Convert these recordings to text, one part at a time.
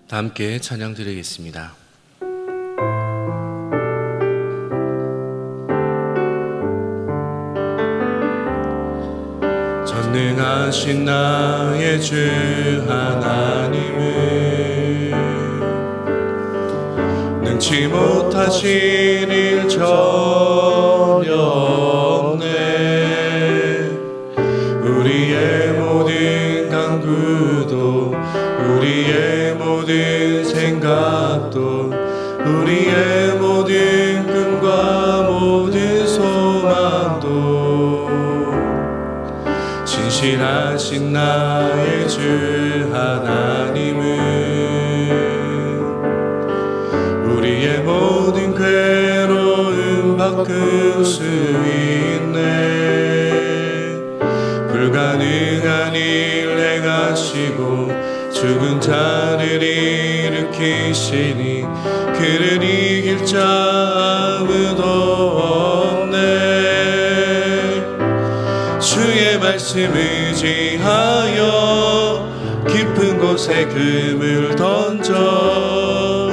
다 함께 찬양 드리겠습니다. 전능하신 나의 주 하나님은 능치 못하신 일 전혀 없네. 우리의 모든 간구도 우리의 모든 생각도 우리의 모든 꿈과 모든 소망도 신실하신 나의 주 하나님은 우리의 모든 괴로움 바꿀 수 있네. 불가능한 일 행하시고 죽은 자를 일으키시니 그를 이길 자 아무도 없네. 주의 말씀 의지하여 깊은 곳에 금을 던져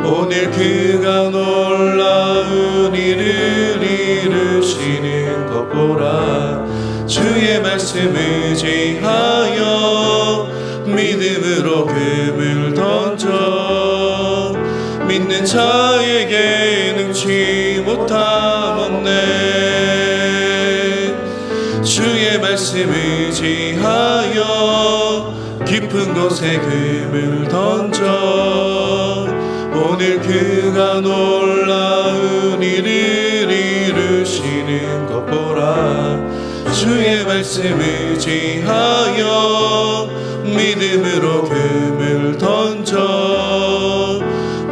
오늘 그가 놀라운 일을 이루시는 것 보라. 주의 말씀 의지하여 믿음으로 금을 던져 믿는 자에게 능치 못함 없네. 주의 말씀 의지하여 깊은 곳에 금을 던져 오늘 그가 놀라운 일을 이루시는 것 보라. 주의 말씀 의지하여 믿음으로 금을 던져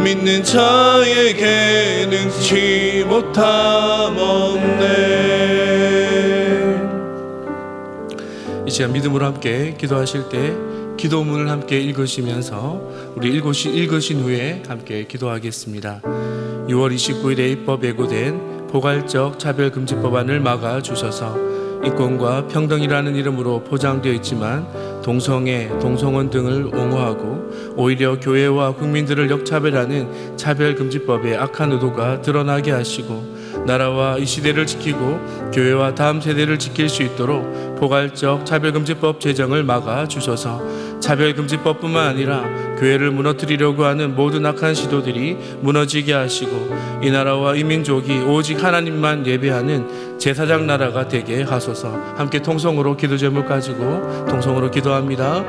믿는 자에게 능치 못함 없네. 이 시간 믿음으로 함께 기도하실 때 기도문을 함께 읽으시면서 우리 읽으신 후에 함께 기도하겠습니다. 6월 29일에 입법 예고된 포괄적 차별금지법안을 막아주셔서 인권과 평등이라는 이름으로 포장되어 있지만 동성애, 동성혼 등을 옹호하고 오히려 교회와 국민들을 역차별하는 차별금지법의 악한 의도가 드러나게 하시고 나라와 이 시대를 지키고 교회와 다음 세대를 지킬 수 있도록 포괄적 차별금지법 제정을 막아주셔서 차별금지법뿐만 아니라 교회를 무너뜨리려고 하는 모든 악한 시도들이 무너지게 하시고 이 나라와 이 민족이 오직 하나님만 예배하는 제사장 나라가 되게 하소서. 함께 통성으로 기도 제목 가지고 통성으로 기도합니다.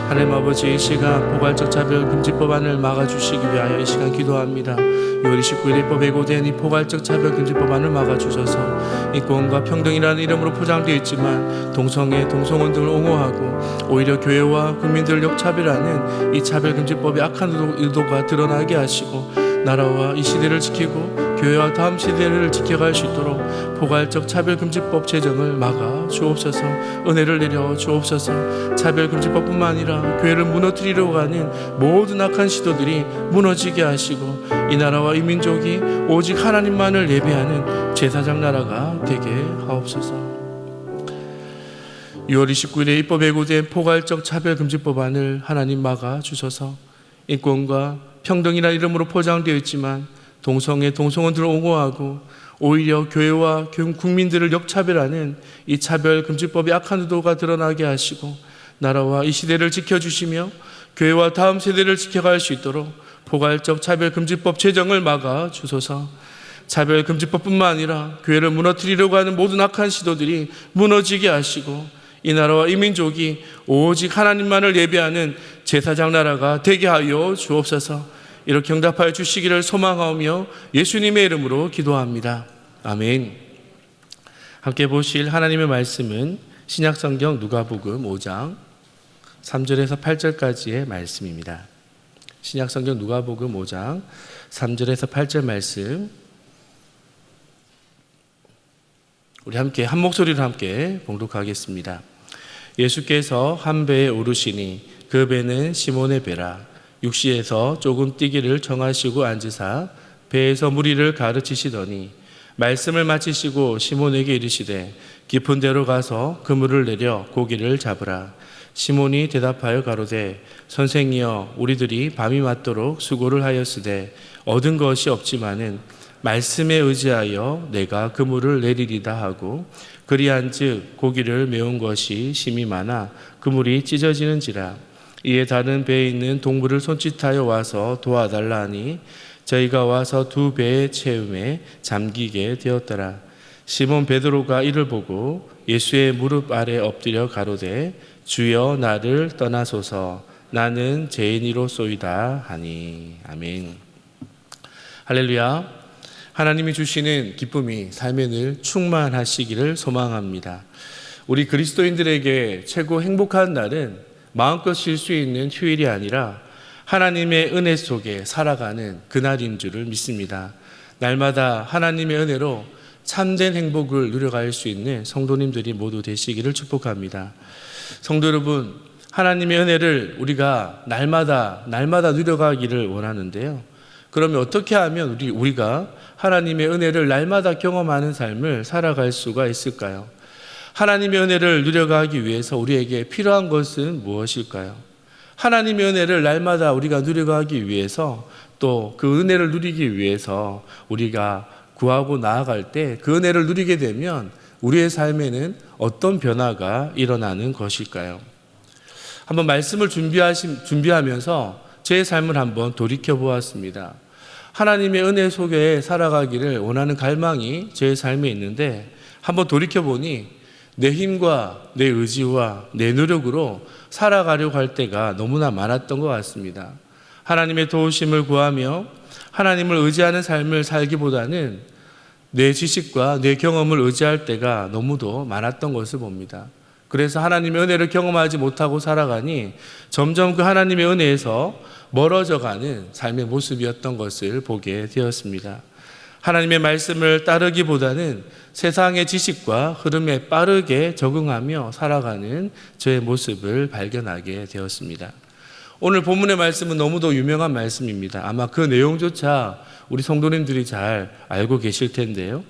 하나님 아버지, 이 시간 포괄적 차별금지법안을 막아주시기 위하여 이 시간 기도합니다. 6월 29일 입법 예고된 이 포괄적 차별금지법안을 막아주셔서 인권과 평등이라는 이름으로 포장되어 있지만 동성애, 동성혼 등을 옹호하고 오히려 교회와 국민들을 역차별하는 이 차별금지법의 악한 의도가 드러나게 하시고 나라와 이 시대를 지키고 교회와 다음 시대를 지켜갈 수 있도록 포괄적 차별금지법 제정을 막아 주옵소서. 은혜를 내려 주옵소서. 차별금지법뿐만 아니라 교회를 무너뜨리려고 하는 모든 악한 시도들이 무너지게 하시고 이 나라와 이 민족이 오직 하나님만을 예배하는 제사장 나라가 되게 하옵소서. 6월 29일에 입법 예고된 포괄적 차별금지법안을 하나님 막아 주셔서 인권과 평등이라는 이름으로 포장되어 있지만 동성애, 동성혼들을 옹호하고 오히려 교회와 국민들을 역차별하는 이 차별금지법의 악한 의도가 드러나게 하시고 나라와 이 시대를 지켜주시며 교회와 다음 세대를 지켜갈 수 있도록 포괄적 차별금지법 제정을 막아 주소서. 차별금지법뿐만 아니라 교회를 무너뜨리려고 하는 모든 악한 시도들이 무너지게 하시고 이 나라와 이 민족이 오직 하나님만을 예배하는 제사장 나라가 되게 하여 주옵소서. 이렇게 응답하여 주시기를 소망하며 예수님의 이름으로 기도합니다. 아멘. 함께 보실 하나님의 말씀은 신약성경 누가복음 5장 3절에서 8절까지의 말씀입니다. 신약성경 누가복음 5장 3절에서 8절 말씀 우리 함께 한 목소리로 함께 봉독하겠습니다. 예수께서 한 배에 오르시니 그 배는 시몬의 배라. 육시에서 조금 뛰기를 정하시고 앉으사 배에서 무리를 가르치시더니 말씀을 마치시고 시몬에게 이르시되 깊은 데로 가서 그물을 내려 고기를 잡으라. 시몬이 대답하여 가로되 선생이여 우리들이 밤이 맞도록 수고를 하였으되 얻은 것이 없지만은 말씀에 의지하여 내가 그물을 내리리다 하고 그리한즉 고기를 메운 것이 심이 많아 그물이 찢어지는지라. 이에 다른 배에 있는 동물을 손짓하여 와서 도와달라 하니 저희가 와서 두 배의 채움에 잠기게 되었더라. 시몬 베드로가 이를 보고 예수의 무릎 아래 엎드려 가로되 주여 나를 떠나소서 나는 죄인이로소이다 하니. 아멘. 할렐루야. 하나님이 주시는 기쁨이 삶에 늘 충만하시기를 소망합니다. 우리 그리스도인들에게 최고 행복한 날은 마음껏 쉴 수 있는 휴일이 아니라 하나님의 은혜 속에 살아가는 그날인 줄을 믿습니다. 날마다 하나님의 은혜로 참된 행복을 누려갈 수 있는 성도님들이 모두 되시기를 축복합니다. 성도 여러분, 하나님의 은혜를 우리가 날마다 누려가기를 원하는데요. 그러면 어떻게 하면 우리가 하나님의 은혜를 날마다 경험하는 삶을 살아갈 수가 있을까요? 하나님의 은혜를 누려가기 위해서 우리에게 필요한 것은 무엇일까요? 하나님의 은혜를 날마다 우리가 누려가기 위해서 또 그 은혜를 누리기 위해서 우리가 구하고 나아갈 때 그 은혜를 누리게 되면 우리의 삶에는 어떤 변화가 일어나는 것일까요? 한번 말씀을 준비하면서 제 삶을 한번 돌이켜 보았습니다. 하나님의 은혜 속에 살아가기를 원하는 갈망이 제 삶에 있는데 한번 돌이켜 보니 내 힘과 내 의지와 내 노력으로 살아가려고 할 때가 너무나 많았던 것 같습니다. 하나님의 도우심을 구하며 하나님을 의지하는 삶을 살기보다는 내 지식과 내 경험을 의지할 때가 너무도 많았던 것을 봅니다. 그래서 하나님의 은혜를 경험하지 못하고 살아가니 점점 그 하나님의 은혜에서 멀어져가는 삶의 모습이었던 것을 보게 되었습니다. 하나님의 말씀을 따르기보다는 세상의 지식과 흐름에 빠르게 적응하며 살아가는 저의 모습을 발견하게 되었습니다. 오늘 본문의 말씀은 너무도 유명한 말씀입니다. 아마 그 내용조차 우리 성도님들이 잘 알고 계실 텐데요.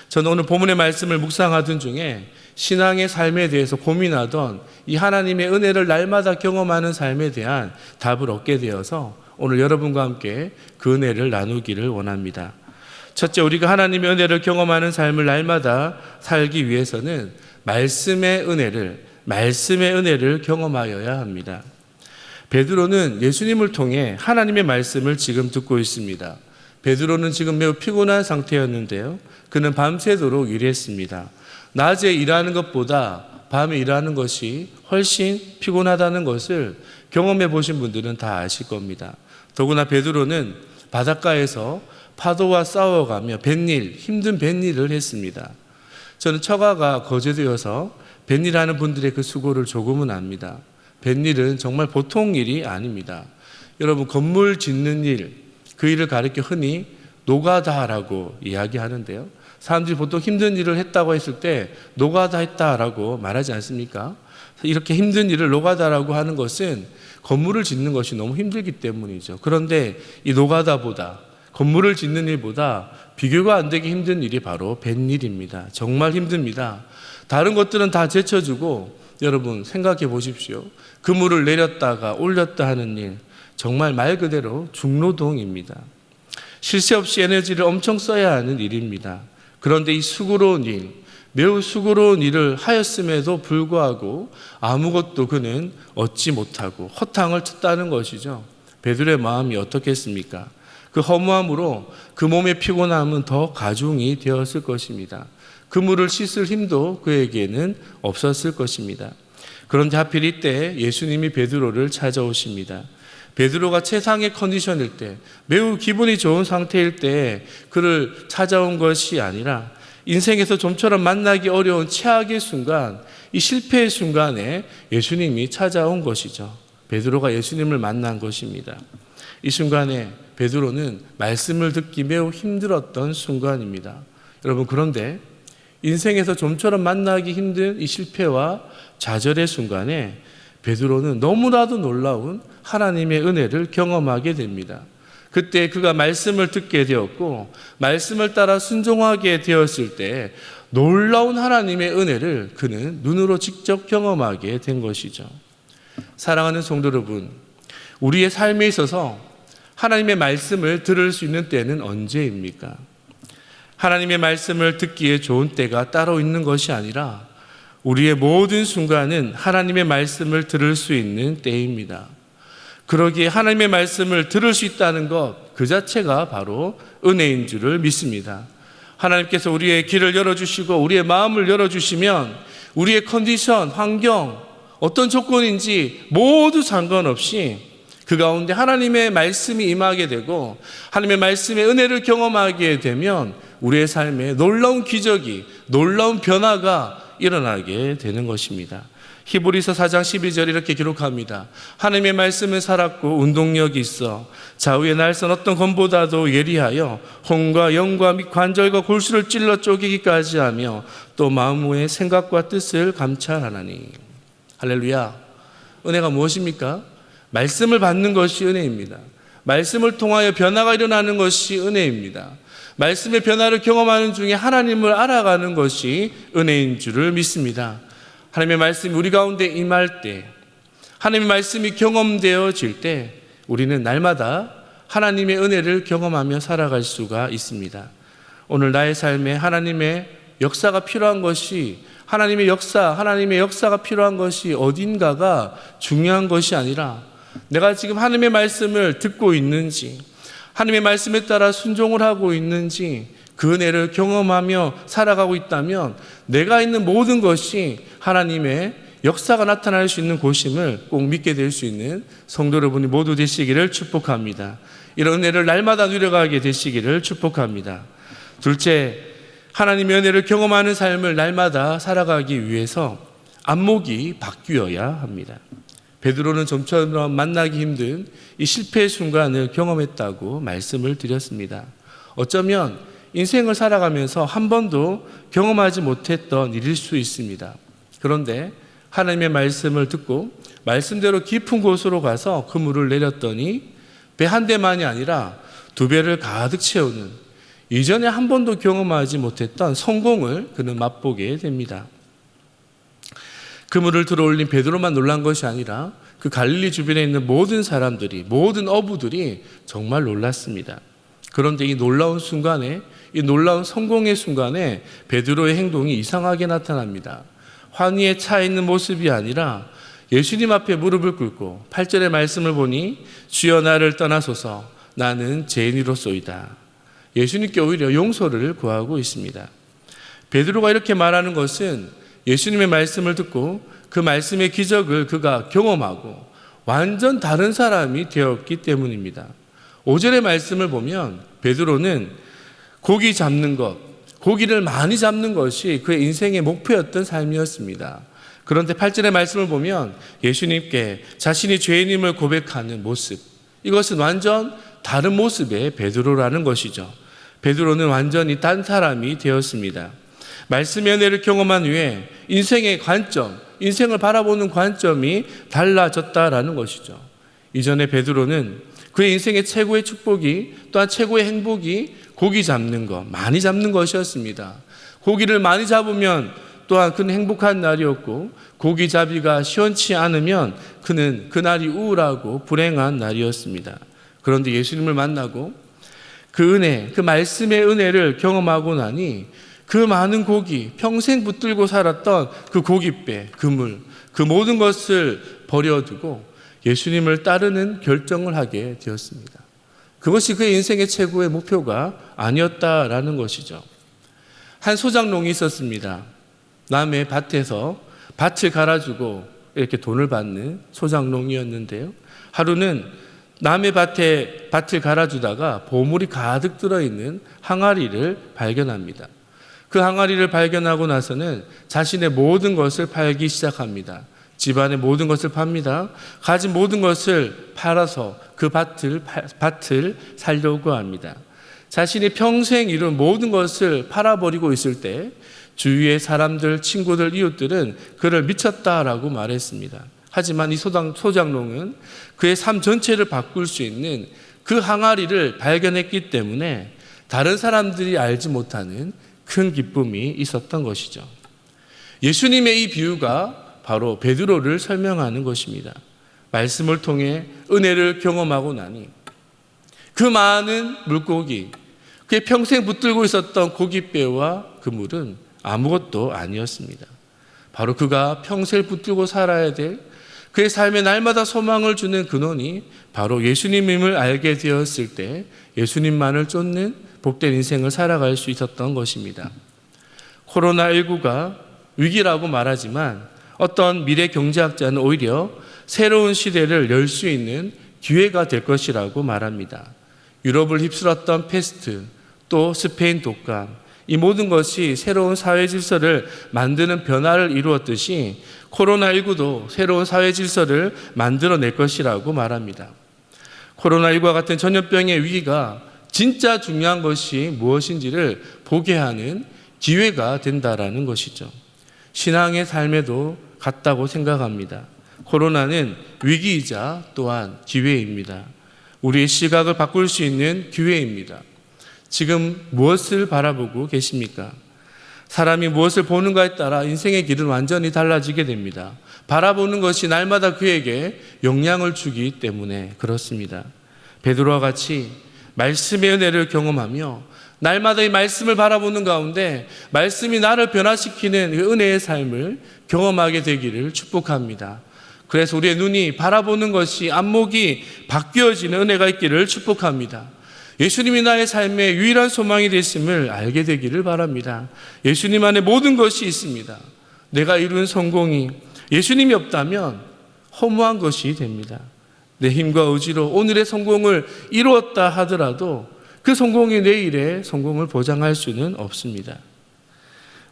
저는 오늘 본문의 말씀을 묵상하던 중에 신앙의 삶에 대해서 고민하던 이 하나님의 은혜를 날마다 경험하는 삶에 대한 답을 얻게 되어서 오늘 여러분과 함께 그 은혜를 나누기를 원합니다. 첫째, 우리가 하나님의 은혜를 경험하는 삶을 날마다 살기 위해서는 말씀의 은혜를 경험하여야 합니다. 베드로는 예수님을 통해 하나님의 말씀을 지금 듣고 있습니다. 베드로는 지금 매우 피곤한 상태였는데요. 그는 밤새도록 일했습니다. 낮에 일하는 것보다 밤에 일하는 것이 훨씬 피곤하다는 것을 경험해 보신 분들은 다 아실 겁니다. 더구나 베드로는 바닷가에서 파도와 싸워가며 힘든 뱃일을 했습니다. 저는 처가가 거제도여서 뱃일하는 분들의 그 수고를 조금은 압니다. 뱃일은 정말 보통 일이 아닙니다. 여러분, 건물 짓는 일, 그 일을 가리켜 흔히 노가다라고 이야기하는데요. 사람들이 보통 힘든 일을 했다고 했을 때 노가다 했다라고 말하지 않습니까? 이렇게 힘든 일을 노가다라고 하는 것은 건물을 짓는 것이 너무 힘들기 때문이죠. 그런데 이 노가다보다, 건물을 짓는 일보다 비교가 안 되게 힘든 일이 바로 뱃일입니다. 정말 힘듭니다. 다른 것들은 다 제쳐주고 여러분 생각해 보십시오. 그물을 내렸다가 올렸다 하는 일, 정말 말 그대로 중노동입니다. 쉴 새 없이 에너지를 엄청 써야 하는 일입니다. 그런데 이 수고로운 일, 매우 수고로운 일을 하였음에도 불구하고 아무것도 그는 얻지 못하고 허탕을 쳤다는 것이죠. 베드로의 마음이 어떻겠습니까? 그 허무함으로 그 몸의 피곤함은 더 가중이 되었을 것입니다. 그물을 씻을 힘도 그에게는 없었을 것입니다. 그런데 하필 이때 예수님이 베드로를 찾아오십니다. 베드로가 최상의 컨디션일 때, 매우 기분이 좋은 상태일 때 그를 찾아온 것이 아니라 인생에서 좀처럼 만나기 어려운 최악의 순간, 이 실패의 순간에 예수님이 찾아온 것이죠. 베드로가 예수님을 만난 것입니다. 이 순간에 베드로는 말씀을 듣기 매우 힘들었던 순간입니다. 여러분, 그런데 인생에서 좀처럼 만나기 힘든 이 실패와 좌절의 순간에 베드로는 너무나도 놀라운 하나님의 은혜를 경험하게 됩니다. 그때 그가 말씀을 듣게 되었고 말씀을 따라 순종하게 되었을 때 놀라운 하나님의 은혜를 그는 눈으로 직접 경험하게 된 것이죠. 사랑하는 성도 여러분, 우리의 삶에 있어서 하나님의 말씀을 들을 수 있는 때는 언제입니까? 하나님의 말씀을 듣기에 좋은 때가 따로 있는 것이 아니라 우리의 모든 순간은 하나님의 말씀을 들을 수 있는 때입니다. 그러기에 하나님의 말씀을 들을 수 있다는 것 그 자체가 바로 은혜인 줄을 믿습니다. 하나님께서 우리의 길을 열어주시고 우리의 마음을 열어주시면 우리의 컨디션, 환경, 어떤 조건인지 모두 상관없이 그 가운데 하나님의 말씀이 임하게 되고 하나님의 말씀의 은혜를 경험하게 되면 우리의 삶에 놀라운 기적이, 놀라운 변화가 일어나게 되는 것입니다. 히브리서 4장 12절 이렇게 기록합니다. 하나님의 말씀은 살았고 운동력이 있어 좌우의 날선 어떤 검보다도 예리하여 혼과 영과 및 관절과 골수를 찔러 쪼개기까지 하며 또 마음의 생각과 뜻을 감찰하나니. 할렐루야. 은혜가 무엇입니까? 말씀을 받는 것이 은혜입니다. 말씀을 통하여 변화가 일어나는 것이 은혜입니다. 말씀의 변화를 경험하는 중에 하나님을 알아가는 것이 은혜인 줄을 믿습니다. 하나님의 말씀이 우리 가운데 임할 때, 하나님의 말씀이 경험되어질 때 우리는 날마다 하나님의 은혜를 경험하며 살아갈 수가 있습니다. 오늘 나의 삶에 하나님의 역사가 필요한 것이, 하나님의 역사가 필요한 것이 어딘가가 중요한 것이 아니라 내가 지금 하나님의 말씀을 듣고 있는지, 하나님의 말씀에 따라 순종을 하고 있는지, 그 은혜를 경험하며 살아가고 있다면 내가 있는 모든 것이 하나님의 역사가 나타날 수 있는 곳임을 꼭 믿게 될 수 있는 성도 여러분이 모두 되시기를 축복합니다. 이런 은혜를 날마다 누려가게 되시기를 축복합니다. 둘째, 하나님의 은혜를 경험하는 삶을 날마다 살아가기 위해서 안목이 바뀌어야 합니다. 베드로는 좀처럼 만나기 힘든 이 실패의 순간을 경험했다고 말씀을 드렸습니다. 어쩌면 인생을 살아가면서 한 번도 경험하지 못했던 일일 수 있습니다. 그런데 하나님의 말씀을 듣고 말씀대로 깊은 곳으로 가서 그물을 내렸더니 배 한 대만이 아니라 두 배를 가득 채우는, 이전에 한 번도 경험하지 못했던 성공을 그는 맛보게 됩니다. 그물을 들어올린 베드로만 놀란 것이 아니라 그 갈릴리 주변에 있는 모든 사람들이, 모든 어부들이 정말 놀랐습니다. 그런데 이 놀라운 순간에, 이 놀라운 성공의 순간에 베드로의 행동이 이상하게 나타납니다. 환희에 차 있는 모습이 아니라 예수님 앞에 무릎을 꿇고 8절의 말씀을 보니 주여 나를 떠나소서 나는 죄인이로소이다. 예수님께 오히려 용서를 구하고 있습니다. 베드로가 이렇게 말하는 것은 예수님의 말씀을 듣고 그 말씀의 기적을 그가 경험하고 완전 다른 사람이 되었기 때문입니다. 5절의 말씀을 보면 베드로는 고기 잡는 것, 고기를 많이 잡는 것이 그의 인생의 목표였던 삶이었습니다. 그런데 8절의 말씀을 보면 예수님께 자신이 죄인임을 고백하는 모습, 이것은 완전 다른 모습의 베드로라는 것이죠. 베드로는 완전히 딴 사람이 되었습니다. 말씀의 은혜를 경험한 후에 인생의 관점, 인생을 바라보는 관점이 달라졌다라는 것이죠. 이전에 베드로는 그의 인생의 최고의 축복이, 또한 최고의 행복이 고기 잡는 것, 많이 잡는 것이었습니다. 고기를 많이 잡으면 또한 그는 행복한 날이었고, 고기잡이가 시원치 않으면 그는 그날이 우울하고 불행한 날이었습니다. 그런데 예수님을 만나고 그 은혜, 그 말씀의 은혜를 경험하고 나니 그 많은 고기, 평생 붙들고 살았던 그 고깃배, 그물, 그 모든 것을 버려두고 예수님을 따르는 결정을 하게 되었습니다. 그것이 그의 인생의 최고의 목표가 아니었다라는 것이죠. 한 소장농이 있었습니다. 남의 밭에서 밭을 갈아주고 이렇게 돈을 받는 소장농이었는데요. 하루는 남의 밭에 밭을 갈아주다가 보물이 가득 들어있는 항아리를 발견합니다. 그 항아리를 발견하고 나서는 자신의 모든 것을 팔기 시작합니다. 집안의 모든 것을 팝니다. 가진 모든 것을 팔아서 그 밭을 살려고 합니다. 자신이 평생 이룬 모든 것을 팔아버리고 있을 때 주위의 사람들, 친구들, 이웃들은 그를 미쳤다라고 말했습니다. 하지만 이 소장농은 그의 삶 전체를 바꿀 수 있는 그 항아리를 발견했기 때문에 다른 사람들이 알지 못하는 큰 기쁨이 있었던 것이죠. 예수님의 이 비유가 바로 베드로를 설명하는 것입니다. 말씀을 통해 은혜를 경험하고 나니 그 많은 물고기, 그의 평생 붙들고 있었던 고깃배와 그물은 아무것도 아니었습니다. 바로 그가 평생 붙들고 살아야 될 그의 삶에 날마다 소망을 주는 근원이 바로 예수님임을 알게 되었을 때 예수님만을 쫓는 복된 인생을 살아갈 수 있었던 것입니다. 코로나19가 위기라고 말하지만 어떤 미래 경제학자는 오히려 새로운 시대를 열 수 있는 기회가 될 것이라고 말합니다. 유럽을 휩쓸었던 패스트, 또 스페인 독감, 이 모든 것이 새로운 사회 질서를 만드는 변화를 이루었듯이 코로나19도 새로운 사회 질서를 만들어낼 것이라고 말합니다. 코로나19와 같은 전염병의 위기가 진짜 중요한 것이 무엇인지를 보게 하는 기회가 된다라는 것이죠. 신앙의 삶에도 같다고 생각합니다. 코로나는 위기이자 또한 기회입니다. 우리의 시각을 바꿀 수 있는 기회입니다. 지금 무엇을 바라보고 계십니까? 사람이 무엇을 보는가에 따라 인생의 길은 완전히 달라지게 됩니다. 바라보는 것이 날마다 그에게 영향을 주기 때문에 그렇습니다. 베드로와 같이 말씀의 은혜를 경험하며 날마다 이 말씀을 바라보는 가운데 말씀이 나를 변화시키는 그 은혜의 삶을 경험하게 되기를 축복합니다. 그래서 우리의 눈이 바라보는 것이 안목이 바뀌어지는 은혜가 있기를 축복합니다. 예수님이 나의 삶의 유일한 소망이 됐음을 알게 되기를 바랍니다. 예수님 안에 모든 것이 있습니다. 내가 이룬 성공이 예수님이 없다면 허무한 것이 됩니다. 내 힘과 의지로 오늘의 성공을 이루었다 하더라도 그 성공이 내일의 성공을 보장할 수는 없습니다.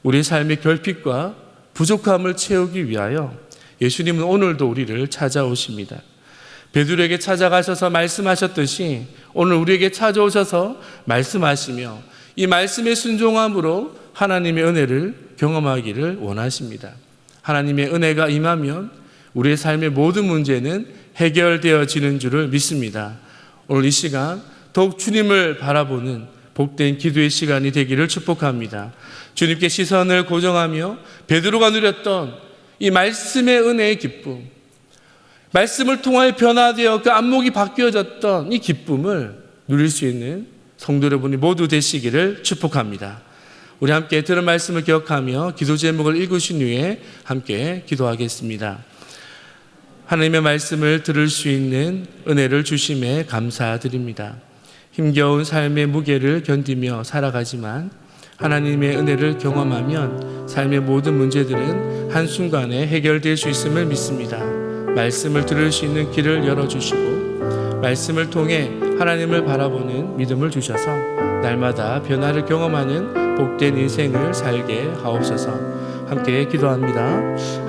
우리 삶의 결핍과 부족함을 채우기 위하여 예수님은 오늘도 우리를 찾아오십니다. 베드로에게 찾아가셔서 말씀하셨듯이 오늘 우리에게 찾아오셔서 말씀하시며 이 말씀의 순종함으로 하나님의 은혜를 경험하기를 원하십니다. 하나님의 은혜가 임하면 우리의 삶의 모든 문제는 해결되어지는 줄을 믿습니다. 오늘 이 시간 더욱 주님을 바라보는 복된 기도의 시간이 되기를 축복합니다. 주님께 시선을 고정하며 베드로가 누렸던 이 말씀의 은혜의 기쁨, 말씀을 통하여 변화되어 그 안목이 바뀌어졌던 이 기쁨을 누릴 수 있는 성도 여러분이 모두 되시기를 축복합니다. 우리 함께 들은 말씀을 기억하며 기도 제목을 읽으신 후에 함께 기도하겠습니다. 하나님의 말씀을 들을 수 있는 은혜를 주심에 감사드립니다. 힘겨운 삶의 무게를 견디며 살아가지만 하나님의 은혜를 경험하면 삶의 모든 문제들은 한순간에 해결될 수 있음을 믿습니다. 말씀을 들을 수 있는 길을 열어주시고 말씀을 통해 하나님을 바라보는 믿음을 주셔서 날마다 변화를 경험하는 복된 인생을 살게 하옵소서. 함께 기도합니다.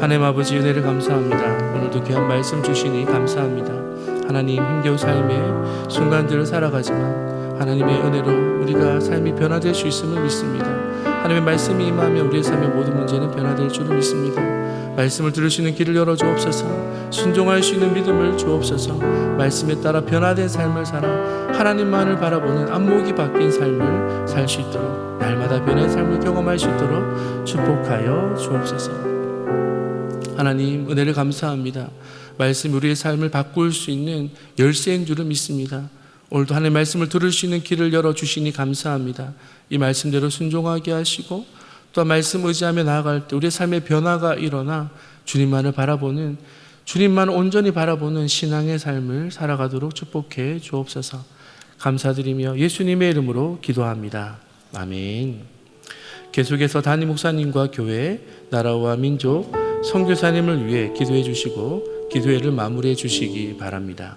하나님 아버지 은혜를 감사합니다. 오늘도 귀한 말씀 주시니 감사합니다. 하나님 힘겨운 삶의 순간들을 살아가지만 하나님의 은혜로 우리가 삶이 변화될 수 있음을 믿습니다. 하나님의 말씀이 임하면 우리의 삶의 모든 문제는 변화될 줄을 믿습니다. 말씀을 들으시는 길을 열어주옵소서. 순종할 수 있는 믿음을 주옵소서. 말씀에 따라 변화된 삶을 살아 하나님만을 바라보는 안목이 바뀐 삶을 살 수 있도록 날마다 변화의 삶을 경험할 수 있도록 축복하여 주옵소서. 하나님 은혜를 감사합니다. 말씀이 우리의 삶을 바꿀 수 있는 열쇠인 줄을 믿습니다. 오늘도 하나님의 말씀을 들을 수 있는 길을 열어주시니 감사합니다. 이 말씀대로 순종하게 하시고 또 말씀 의지하며 나아갈 때 우리의 삶의 변화가 일어나 주님만을 바라보는, 주님만 온전히 바라보는 신앙의 삶을 살아가도록 축복해 주옵소서. 감사드리며 예수님의 이름으로 기도합니다. 아멘. 계속해서 담임 목사님과 교회, 나라와 민족, 선교사님을 위해 기도해 주시고 기도회를 마무리해 주시기 바랍니다.